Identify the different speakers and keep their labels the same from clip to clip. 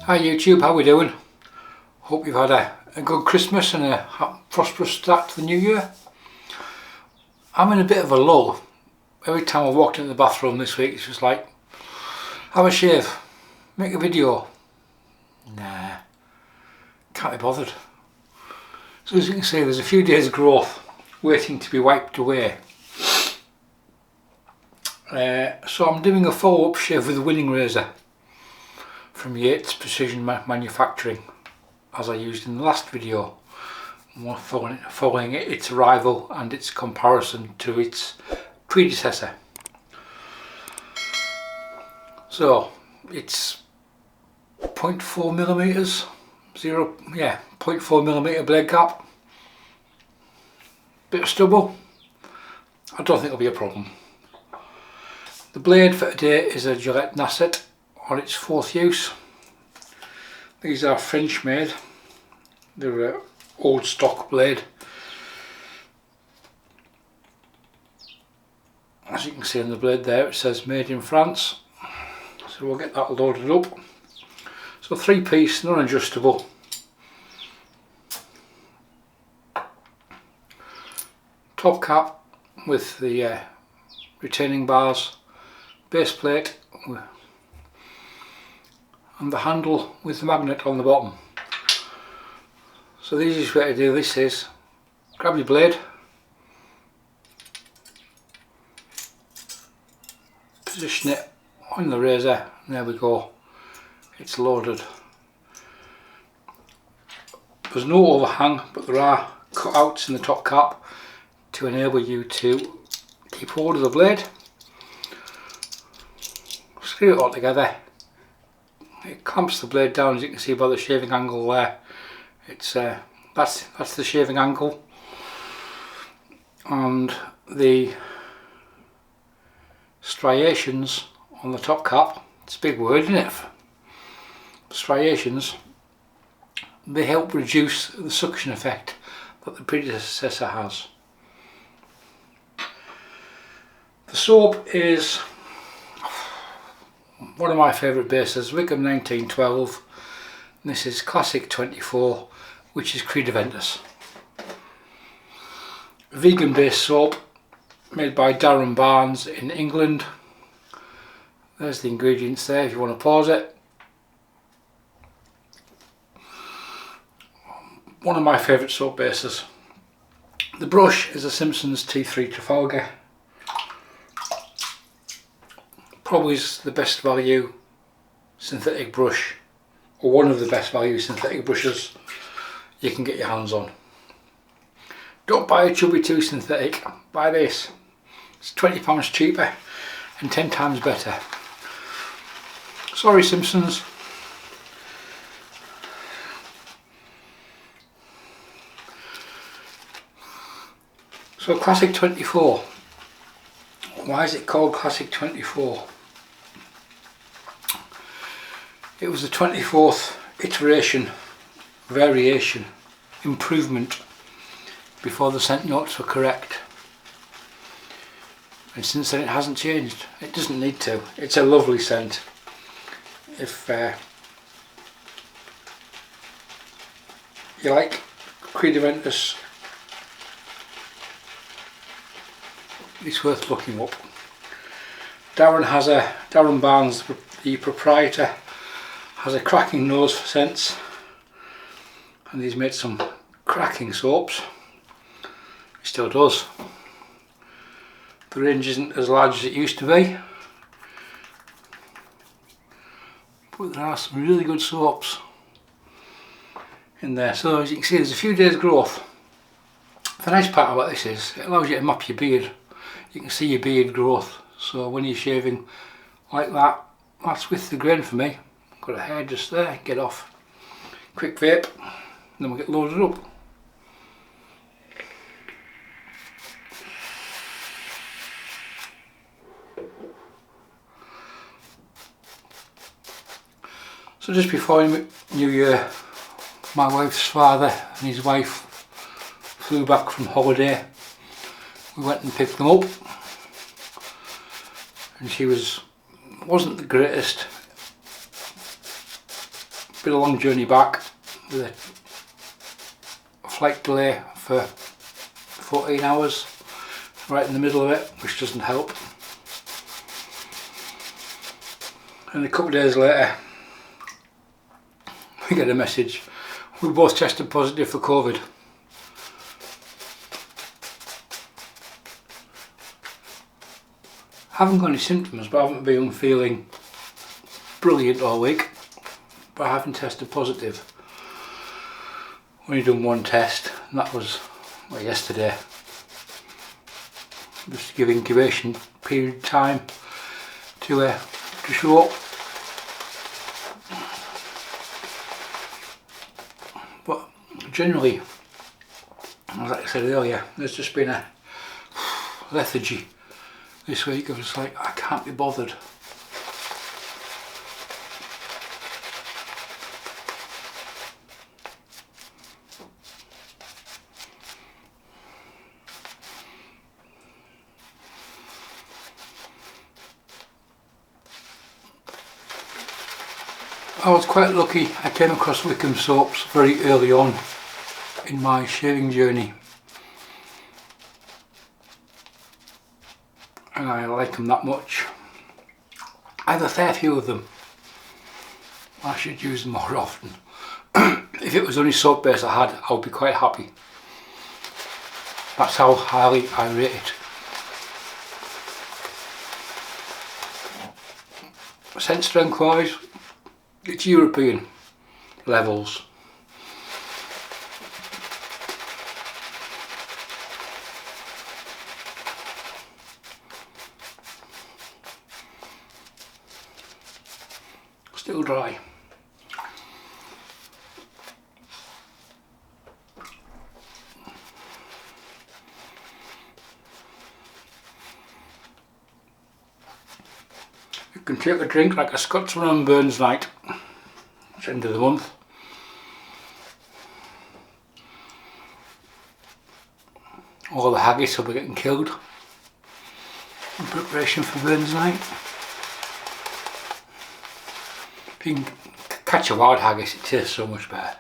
Speaker 1: Hi YouTube, how we doing? Hope you've had a good Christmas and a prosperous start to the new year. I'm in a bit of a lull. Every time I walked into the bathroom this week, it's just like, have a shave, make a video. Nah, can't be bothered. So as you can see, there's a few days growth waiting to be wiped away. So I'm doing a follow-up shave with a winning razor from Yates Precision Manufacturing, as I used in the last video, following its arrival and its comparison to its predecessor. So it's 0.4 millimeters, 0.4 millimeter blade gap, bit of stubble. I don't think it'll be a problem. The blade for today is a Gillette Nacet on its 4th use. These are French made. They're an old stock blade. As you can see on the blade there, it says made in France. So we'll get that loaded up. So 3-piece, non-adjustable. Top cap with the retaining bars, base plate, and the handle with the magnet on the bottom. So the easiest way to do this is grab your blade, position it on the razor, and there we go, it's loaded. There's no overhang, but there are cutouts in the top cap to enable you to keep hold of the blade. Screw it all together. It clamps the blade down, as you can see by the shaving angle there. It's that's the shaving angle, and the striations on the top cap. It's a big word, isn't it? Striations. They help reduce the suction effect that the predecessor has. The soap is one of my favourite bases, Wickham 1912. This is Classic 24, which is Credaventus. Vegan based soap made by Barnes in England. There's the ingredients there if you want to pause it. One of my favourite soap bases. The brush is a Simpsons T3 Trafalgar. Probably is the best value synthetic brush, or one of the best value synthetic brushes you can get your hands on. Don't buy a Chubby 2 synthetic, buy this. It's £20 cheaper and 10 times better. Sorry Simpsons. So Classic 24. Why is it called Classic 24? It was the 24th iteration, variation, improvement before the scent notes were correct. And since then it hasn't changed. It doesn't need to. It's a lovely scent. If you like Credaventus, it's worth looking up. Darren Barnes, the proprietor, has a cracking nose for scents, and he's made some cracking soaps. He still does. The range isn't as large as it used to be, but there are some really good soaps in there. So as you can see, there's a few days growth. The nice part about this is it allows you to map your beard. You can see your beard growth, so when you're shaving like that, that's with the grain for me. Got a hair just there, get off. Quick vape, then we'll get loaded up. So just before New Year, my wife's father and his wife flew back from holiday. We went and picked them up, and she wasn't the greatest been a long journey back with a flight delay for 14 hours, right in the middle of it, which doesn't help. And a couple of days later we get a message, we both tested positive for COVID. Haven't got any symptoms, but I haven't been feeling brilliant all week, but I haven't tested positive. Only done one test, and that was yesterday, just to give incubation period time to show up. But generally, like I said earlier, there's just been a lethargy this week. I was like, I can't be bothered. I was quite lucky. I came across Wickham soaps very early on in my shaving journey, and I like them that much. I have a fair few of them. I should use them more often. If it was only soap base I had, I would be quite happy. That's how highly I rate it. Scent strength wise, it's European levels. Still dry. You can take a drink like a Scotsman on Burns night. It's the end of the month. All the haggis will be getting killed in preparation for Burns night. If you can catch a wild haggis, it tastes so much better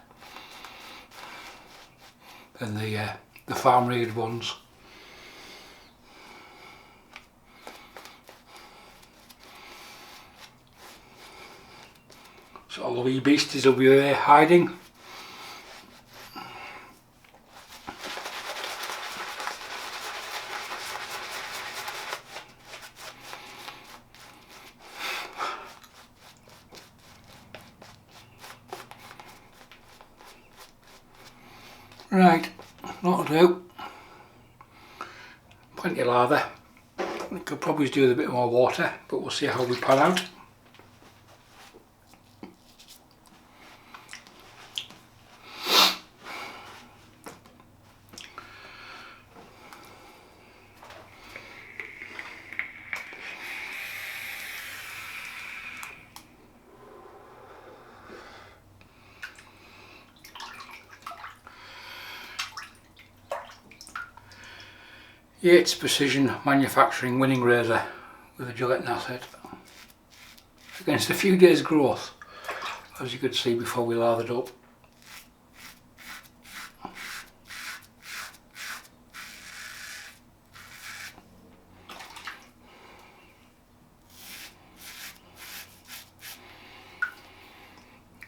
Speaker 1: than the farm raised ones. So all the wee beasties will be there hiding. Right, that'll do. Plenty of lather. I could probably do with a bit more water, but we'll see how we pan out. Yates Precision Manufacturing winning razor with a Gillette Nacet against a few days growth, as you could see before we lathered up.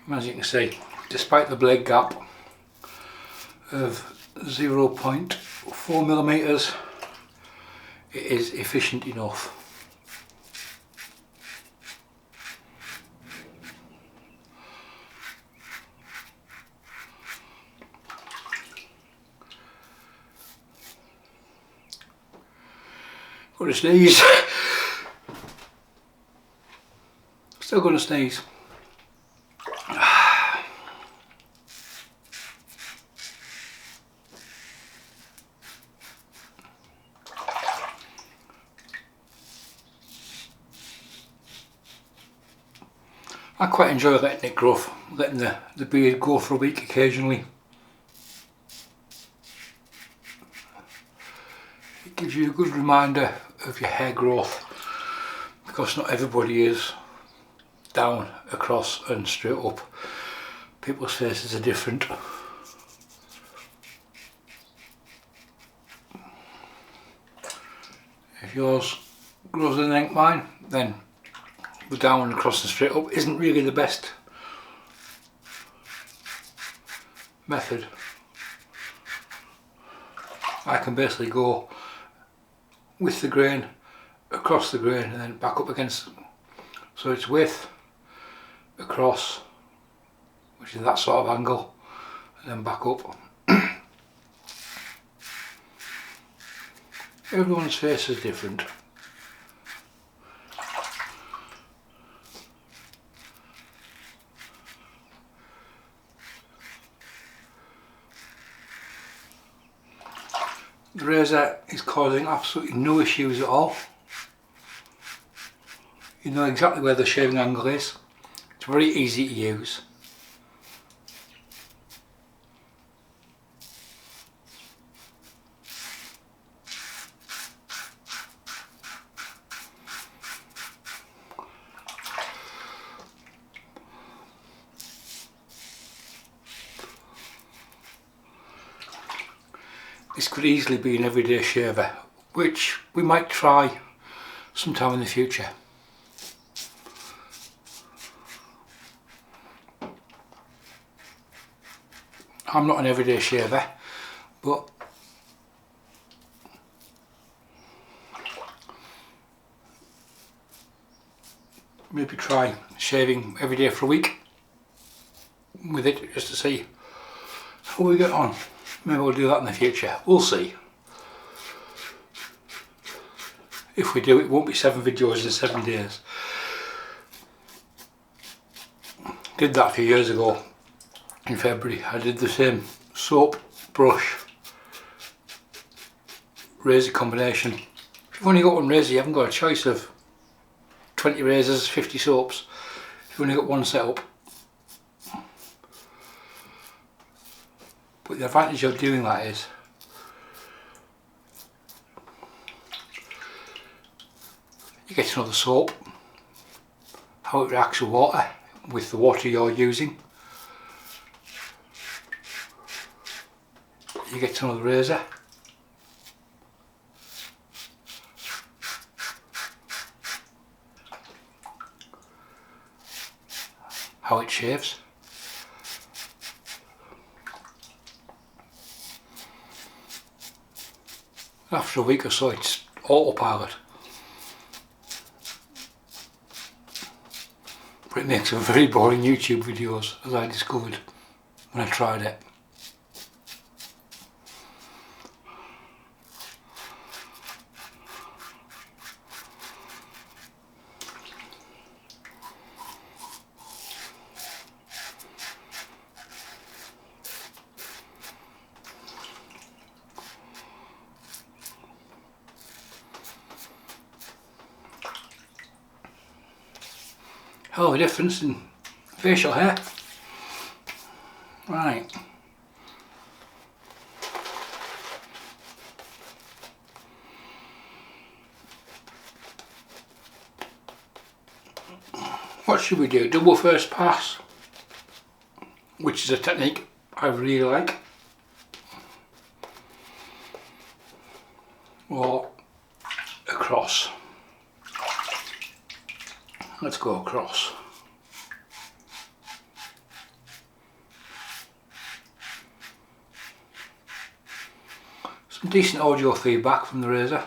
Speaker 1: And as you can see, despite the blade gap of 0.4mm, it is efficient enough. Gonna sneeze. Still gonna sneeze. I quite enjoy letting it grow, letting the beard go for a week occasionally. It gives you a good reminder of your hair growth, because not everybody is down, across and straight up. People's faces are different. If yours grows in like mine, then the down and across and straight up isn't really the best method. I can basically go with the grain, across the grain, and then back up against, so it's width, across, which is that sort of angle, and then back up. Everyone's face is different. The razor is causing absolutely no issues at all. You know exactly where the shaving angle is. It's very easy to use. This could easily be an everyday shaver, which we might try sometime in the future. I'm not an everyday shaver, but maybe try shaving every day for a week with it, just to see how we get on. Maybe we'll do that in the future. We'll see. If we do, it won't be 7 videos in 7 days. Did that a few years ago in February. I did the same soap, brush, razor combination. If you've only got one razor, you haven't got a choice of 20 razors, 50 soaps. You've only got one setup. But the advantage of doing that is you get to know the soap, how it reacts with water, with the water you're using. You get to know the razor. How it shaves. After a week or so, it's autopilot. But it makes for very boring YouTube videos, as I discovered when I tried it. Hell of a difference in facial hair. Right. What should we do? Double first pass, which is a technique I really like. Or across. Let's go across. Some decent audio feedback from the razor.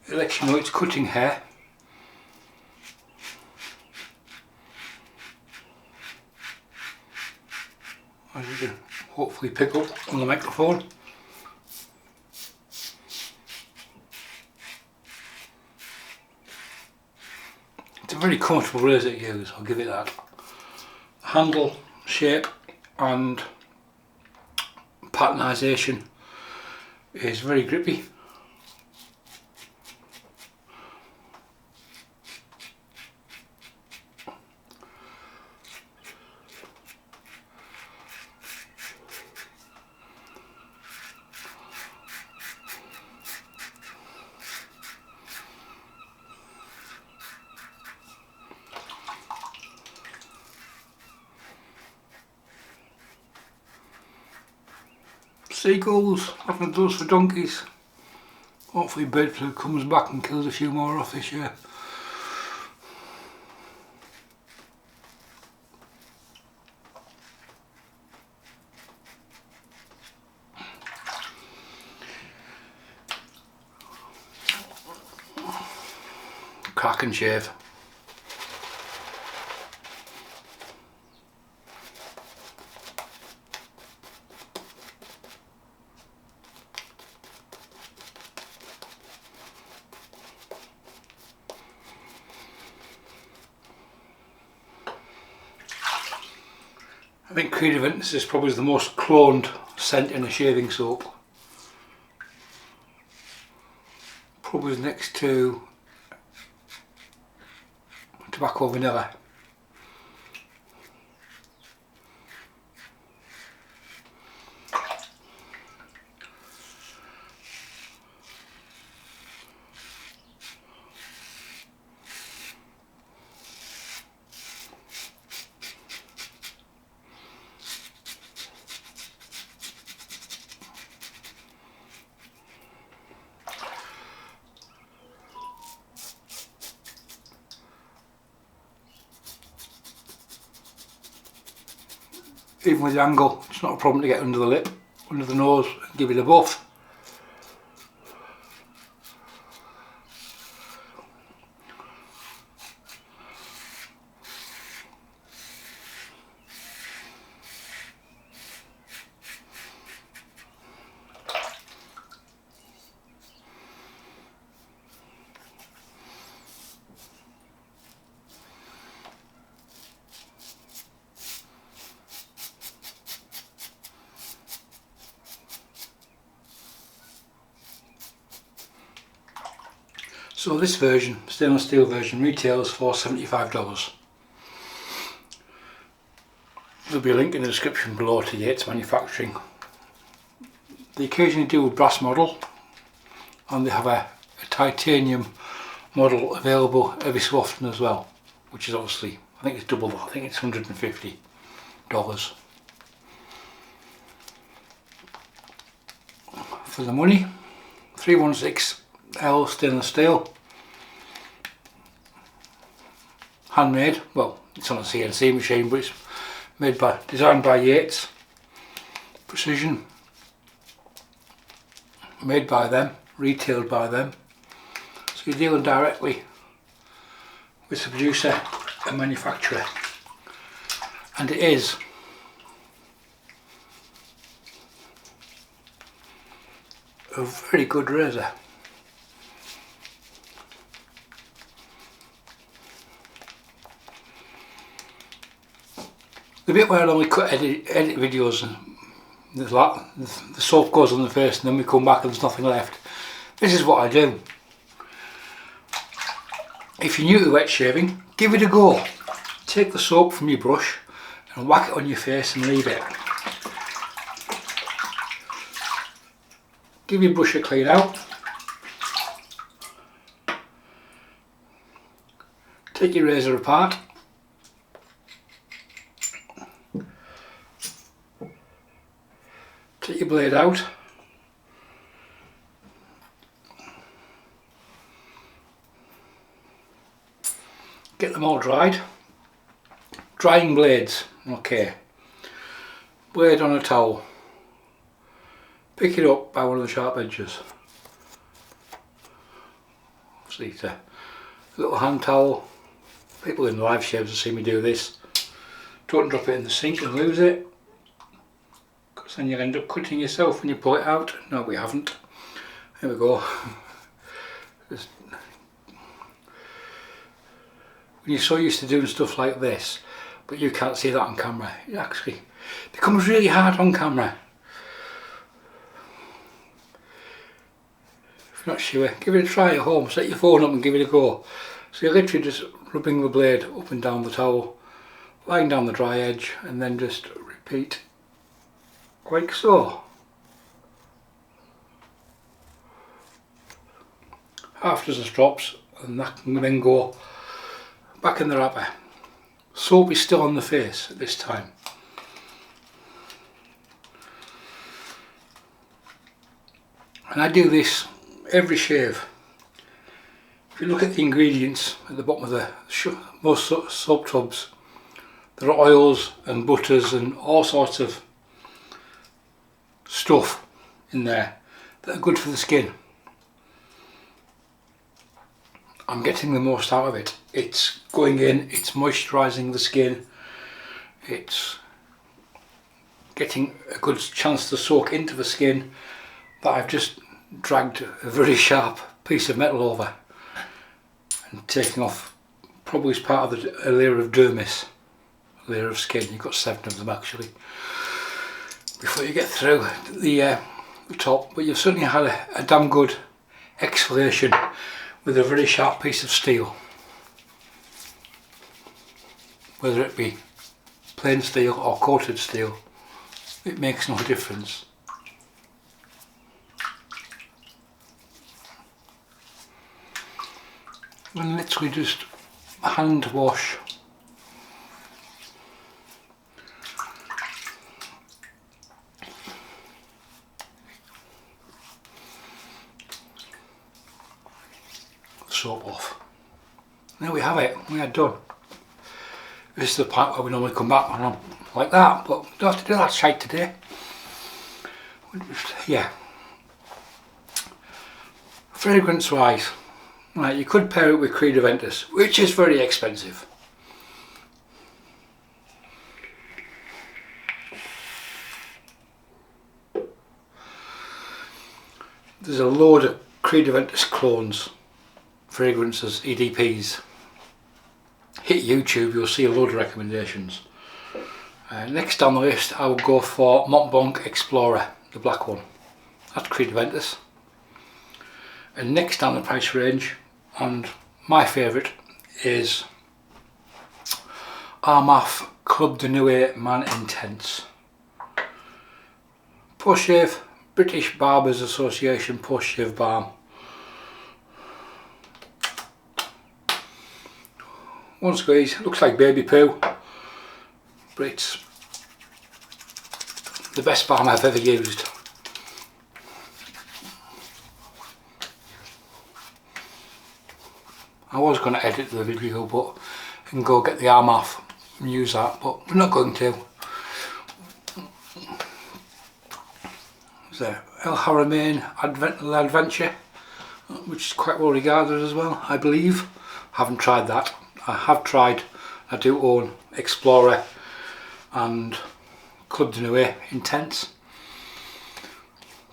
Speaker 1: It lets you know it's cutting hair. As you can hopefully pick up on the microphone. It's a very comfortable razor to use, I'll give it that. Handle, shape and patternisation is very grippy. seagulls, having those for donkeys. Hopefully bird flu comes back and kills a few more off this year. Crack and shave. I think Creativance is probably the most cloned scent in a shaving soap. Probably next to tobacco vanilla. Even with the angle, it's not a problem to get under the lip, under the nose, and give it a buff. So this version, stainless steel version, retails for $75. There'll be a link in the description below to Yates manufacturing. They occasionally do a brass model, and they have a titanium model available every so often as well, which is obviously, I think it's double that, I think it's $150. For the money, 316L stainless steel, handmade. Well, it's on a CNC machine, but it's designed by Yates, precision, made by them, retailed by them. So you're dealing directly with the producer and manufacturer, and it is a very good razor. The bit where I normally edit videos and the soap goes on the face and then we come back and there's nothing left. This is what I do. If you're new to wet shaving, give it a go. Take the soap from your brush and whack it on your face and leave it. Give your brush a clean out. Take your razor apart. Take your blade out. Get them all dried. Drying blades, okay. Blade on a towel. Pick it up by one of the sharp edges. Obviously it's a little hand towel. People in live shaves will see me do this. Don't drop it in the sink and lose it, because then you'll end up cutting yourself when you pull it out. No, we haven't. There we go. Just, when you're so used to doing stuff like this, but you can't see that on camera, it actually becomes really hard on camera. If you're not sure, give it a try at home. Set your phone up and give it a go. So you're literally just rubbing the blade up and down the towel, lying down the dry edge, and then just repeat like so. Half dozen drops, and that can then go back in the wrapper. Soap is still on the face at this time. And I do this every shave. If you look at the ingredients at the bottom of the most soap tubs, there are oils and butters and all sorts of stuff in there that are good for the skin. I'm getting the most out of it. It's going in, it's moisturising the skin, it's getting a good chance to soak into the skin that I've just dragged a very sharp piece of metal over and taking off probably as part of a layer of dermis, a layer of skin. You've got 7 of them actually before you get through the top, but you've certainly had a damn good exfoliation with a very sharp piece of steel, whether it be plain steel or coated steel, it makes no difference. And literally just hand wash the soap off. There we have it, we are done. This is the part where we normally come back and I'm like that, but we don't have to do that shite today. Yeah. Fragrance wise, right, you could pair it with Creed Aventus, which is very expensive. There's a load of Creed Aventus clones, fragrances, EDPs. Hit YouTube, you'll see a load of recommendations. Next on the list I would go for Mont Blanc Explorer, the black one. That's Creed Aventus. And next down the price range, and my favourite, is Armaf Club de Nuit Man Intense. Post shave, British Barbers Association post shave balm. One squeeze, looks like baby poo, but it's the best balm I've ever used. I was going to edit the video but and go get the arm off and use that, but we're not going to. There's El Haramain Adventure, which is quite well regarded as well, I believe. Haven't tried that. I have tried, I do own Explorer and Club de Nuit Intense.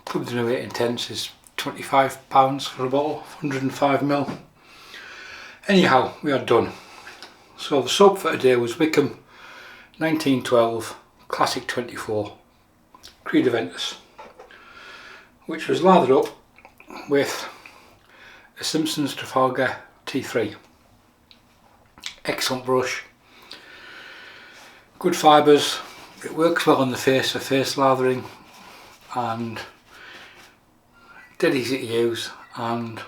Speaker 1: Club de Nuit Intense is £25 for a bottle, 105ml. Anyhow, we are done. So the soap for today was Wickham 1912 Classic 24 Creed Aventus, which was lathered up with a Simpsons Trafalgar T3. Excellent brush, good fibres, it works well on the face for face lathering, and dead easy to use. And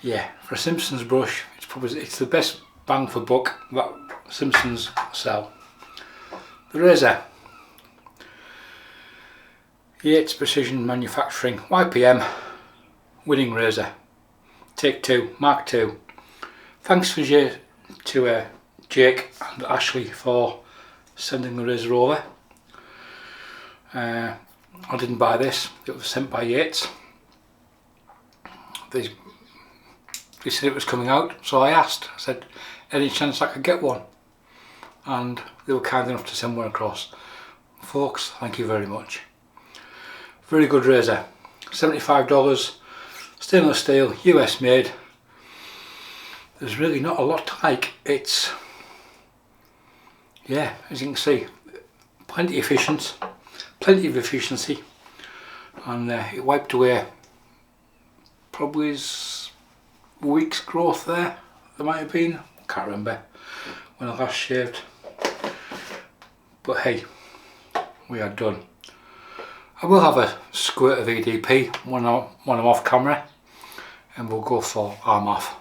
Speaker 1: yeah, for a Simpsons brush, it's the best bang for buck that Simpsons sell. The razor, Yates Precision Manufacturing YPM winning razor, take 2, Mark 2. Thanks to Jake and Ashley for sending the razor over. I didn't buy this, it was sent by Yates. They said it was coming out, so I asked, I said, any chance I could get one? And they were kind enough to send one across. Folks, thank you very much. Very good razor, $75, stainless steel, US made. There's really not a lot to like. It's, yeah, as you can see, plenty of efficiency, and it wiped away probably a week's growth there might have been, can't remember when I last shaved, but hey, we are done. I will have a squirt of EDP when I'm off camera, and we'll go for arm off.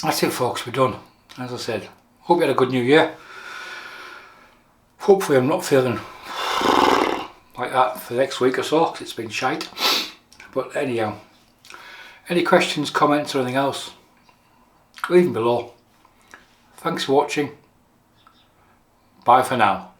Speaker 1: That's it folks, we're done. As I said, hope you had a good new year. Hopefully I'm not feeling like that for the next week or so, because it's been shite. But anyhow, any questions, comments or anything else, leave them below. Thanks for watching. Bye for now.